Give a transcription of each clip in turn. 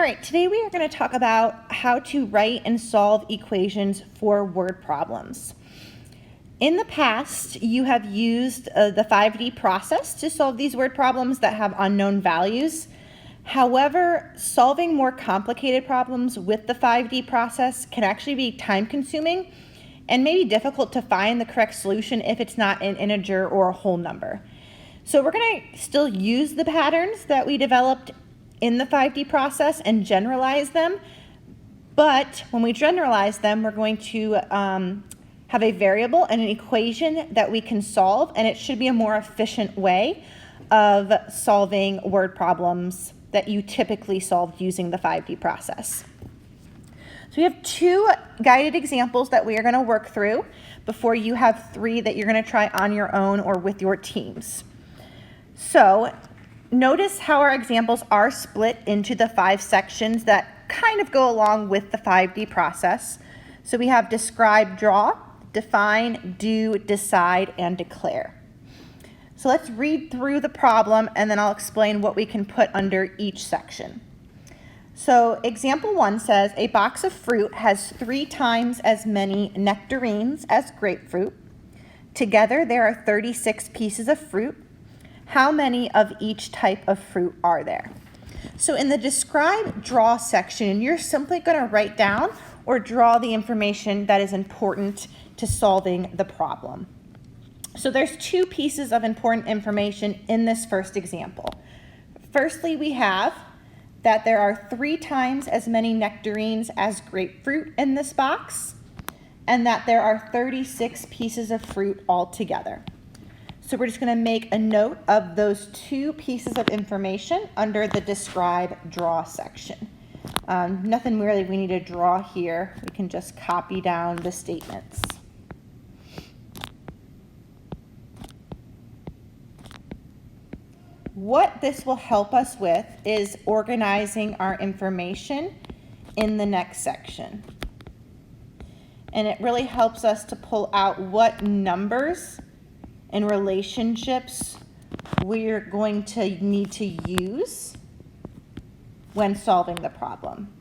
right, today we are going to talk about how to write and solve equations for word problems. In the past, you have used the 5D process to solve these word problems that have unknown values. However, solving more complicated problems with the 5D process can actually be time-consuming and maybe difficult to find the correct solution if it's not an integer or a whole number. So we're going to still use the patterns that we developed in the 5D process and generalize them, but when we generalize them, we're going to have a variable and an equation that we can solve, and it should be a more efficient way of solving word problems that you typically solve using the 5D process. So we have two guided examples that we are going to work through before you have three that you're going to try on your own or with your teams. So notice how our examples are split into the 5 sections that kind of go along with the 5D process. So we have describe, draw, define, do, decide, and declare. So let's read through the problem and then I'll explain what we can put under each section. So example 1 says a box of fruit has 3 times as many nectarines as grapefruit. Together there are 36 pieces of fruit. How many of each type of fruit are there? So in the describe, draw section, you're simply going to write down or draw the information that is important to solving the problem. So there's 2 pieces of important information in this first example. Firstly, we have that there are 3 times as many nectarines as grapefruit in this box, and that there are 36 pieces of fruit altogether. So we're just going to make a note of those 2 pieces of information under the describe, draw section. Nothing really we need to draw here. We can just copy down the statements. What this will help us with is organizing our information in the next section. And it really helps us to pull out what numbers and relationships we're going to need to use when solving the problem.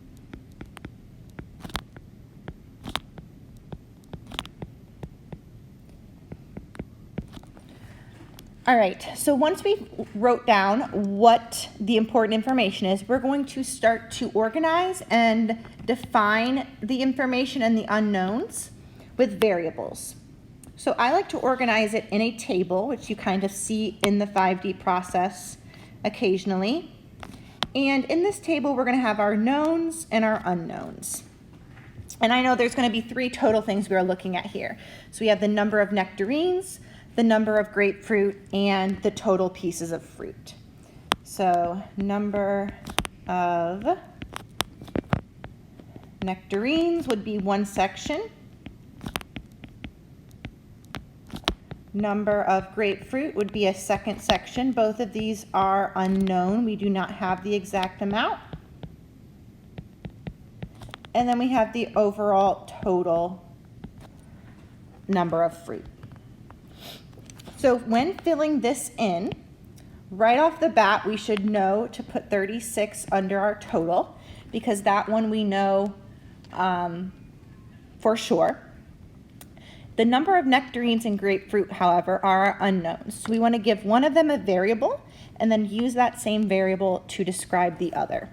All right, so once we wrote down what the important information is, we're going to start to organize and define the information and the unknowns with variables. So I like to organize it in a table, which you kind of see in the 5D process occasionally. And in this table, we're going to have our knowns and our unknowns. And I know there's going to be 3 total things we are looking at here. So we have the number of nectarines, the number of grapefruit, and the total pieces of fruit. So number of nectarines would be 1 section. Number of grapefruit would be a 2nd section. Both of these are unknown. We do not have the exact amount. And then we have the overall total number of fruit. So when filling this in, right off the bat, we should know to put 36 under our total because that one we know for sure. The number of nectarines and grapefruit, however, are unknowns. So we want to give one of them a variable and then use that same variable to describe the other.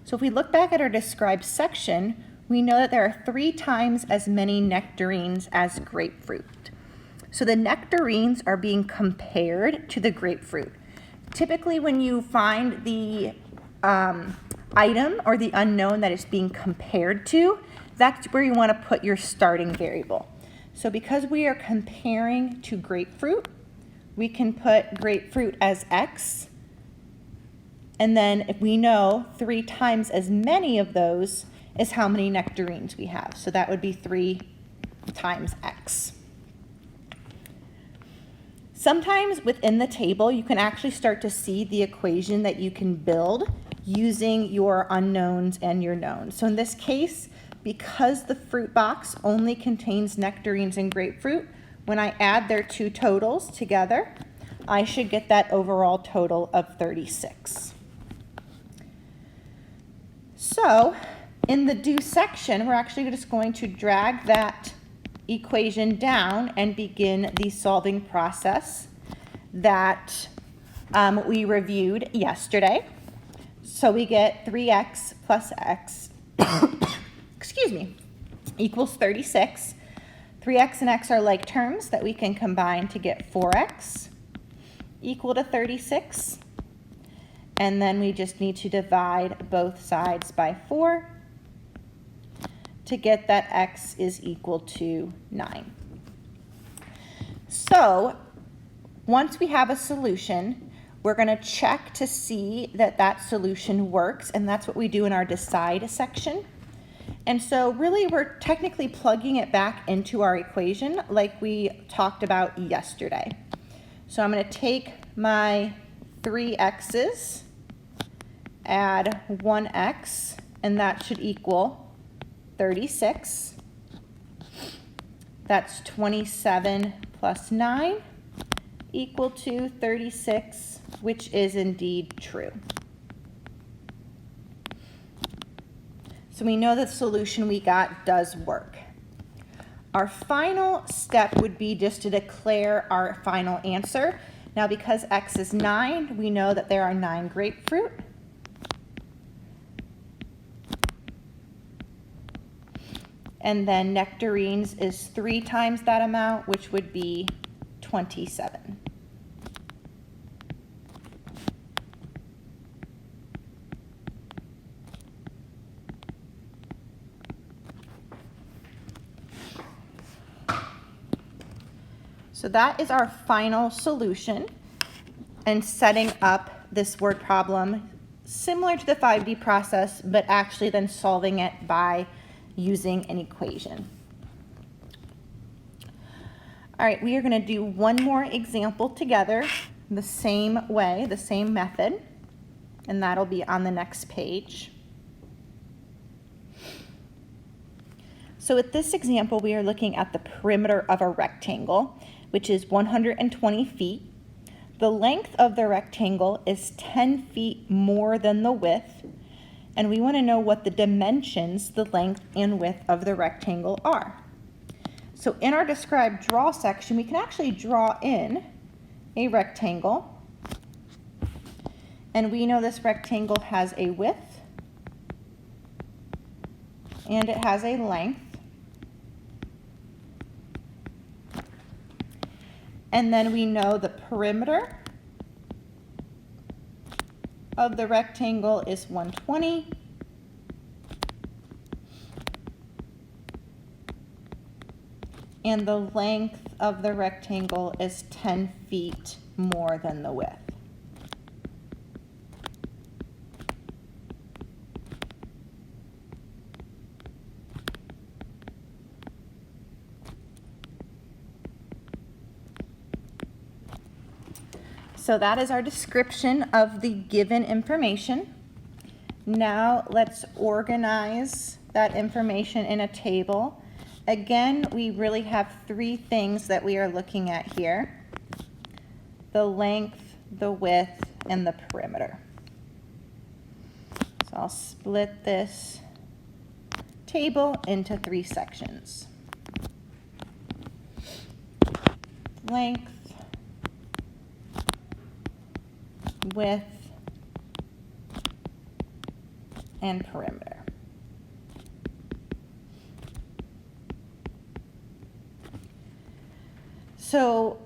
So if we look back at our describe section, we know that there are 3 times as many nectarines as grapefruit. So the nectarines are being compared to the grapefruit. Typically when you find the item or the unknown that is being compared to, that's where you want to put your starting variable. So because we are comparing to grapefruit, we can put grapefruit as X. And then if we know 3 times as many of those is how many nectarines we have. So that would be 3 times X. Sometimes within the table, you can actually start to see the equation that you can build using your unknowns and your knowns. So in this case, because the fruit box only contains nectarines and grapefruit, when I add their 2 totals together, I should get that overall total of 36. So in the do section, we're actually just going to drag that equation down and begin the solving process that we reviewed yesterday. So we get 3x plus x, excuse me, equals 36. 3x and x are like terms that we can combine to get 4x equal to 36. And then we just need to divide both sides by 4 to get that x is equal to 9. So once we have a solution, we're going to check to see that that solution works, and that's what we do in our decide section. And so really we're technically plugging it back into our equation like we talked about yesterday. So I'm going to take my 3x's, add 1x, and that should equal 36. That's 27 plus 9 equal to 36, which is indeed true. So we know the solution we got does work. Our final step would be just to declare our final answer. Now because x is 9, we know that there are 9 grapefruit. And then nectarines is 3 times that amount, which would be 27. So that is our final solution, and setting up this word problem similar to the 5D process, but actually then solving it by using an equation. All right, we are going to do one more example together the same way, the same method, and that'll be on the next page. So with this example, we are looking at the perimeter of a rectangle, which is 120 feet. The length of the rectangle is 10 feet more than the width, and we want to know what the dimensions, the length and width of the rectangle are. So in our describe draw section, we can actually draw in a rectangle, and we know this rectangle has a width and it has a length. And then we know the perimeter of the rectangle is 120. And the length of the rectangle is 10 feet more than the width. So that is our description of the given information. Now let's organize that information in a table. Again, we really have 3 things that we are looking at here: the length, the width, and the perimeter. So I'll split this table into 3 sections. Length, width, and perimeter. So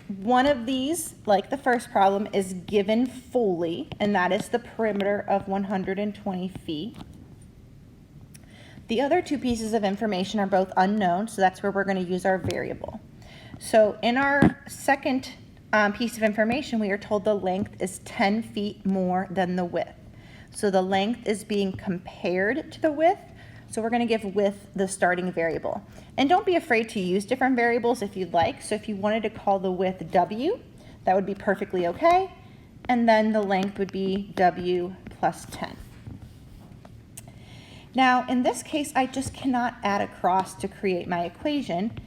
one of these, like the first problem, is given fully, and that is the perimeter of 120 feet. The other 2 pieces of information are both unknown, so that's where we're going to use our variable. So in our second piece of information, we are told the length is 10 feet more than the width. So the length is being compared to the width, so we're going to give width the starting variable. And don't be afraid to use different variables if you'd like. So if you wanted to call the width W, that would be perfectly okay. And then the length would be W plus 10. Now, in this case, I just cannot add a cross to create my equation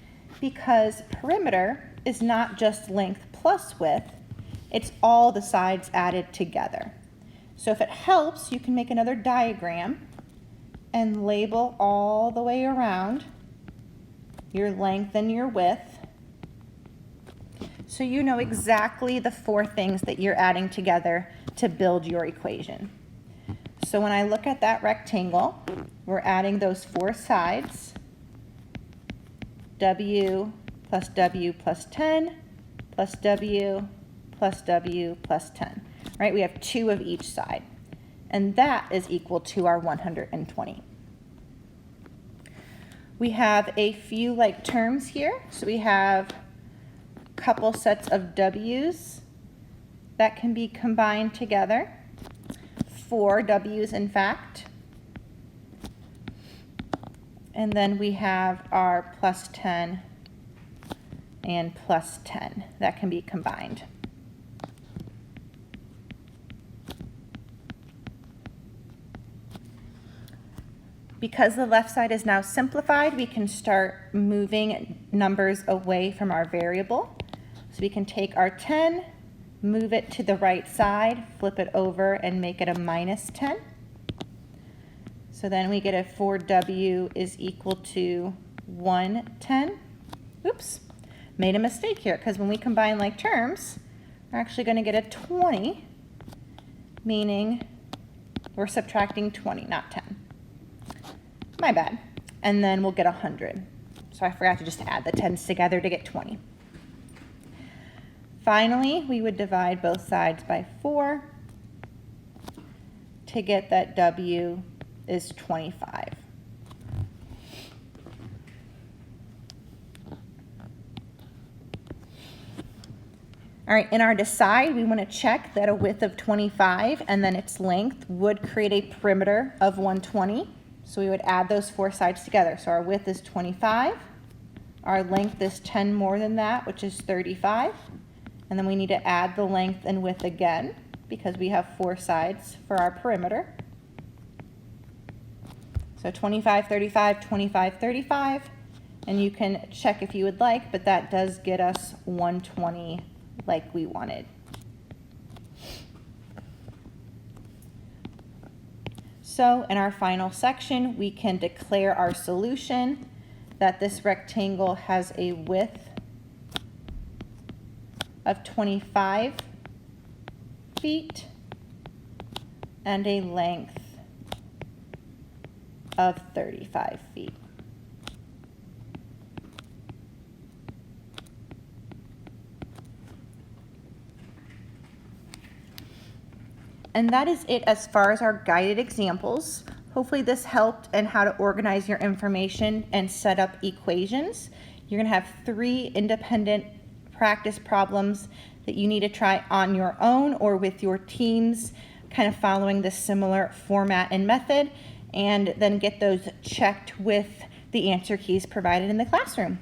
because perimeter is not just length plus width, it's all the sides added together. So if it helps, you can make another diagram and label all the way around your length and your width, so you know exactly the 4 things that you're adding together to build your equation. So when I look at that rectangle, we're adding those 4 sides, W plus W plus 10 plus W plus W plus 10, right? We have 2 of each side, and that is equal to our 120. We have a few like terms here. So we have a couple sets of W's that can be combined together. 4 W's in fact. And then we have our plus 10 and plus 10 that can be combined. Because the left side is now simplified, we can start moving numbers away from our variable. So we can take our 10, move it to the right side, flip it over, and make it a minus 10. So then we get a 4W is equal to 110. Oops, made a mistake here, because when we combine like terms, we're actually going to get a 20, meaning we're subtracting 20, not 10. My bad. And then we'll get 100. So I forgot to just add the 10s together to get 20. Finally, we would divide both sides by 4 to get that W is 25. All right, in our decide, we want to check that a width of 25 and then its length would create a perimeter of 120. So we would add those 4 sides together. So our width is 25. Our length is 10 more than that, which is 35. And then we need to add the length and width again because we have 4 sides for our perimeter. So 25, 35, 25, 35. And you can check if you would like, but that does get us 120 like we wanted. So in our final section, we can declare our solution that this rectangle has a width of 25 feet and a length of 35 feet. And that is it as far as our guided examples. Hopefully this helped in how to organize your information and set up equations. You're gonna have 3 independent practice problems that you need to try on your own or with your teams, kind of following this similar format and method, and then get those checked with the answer keys provided in the classroom.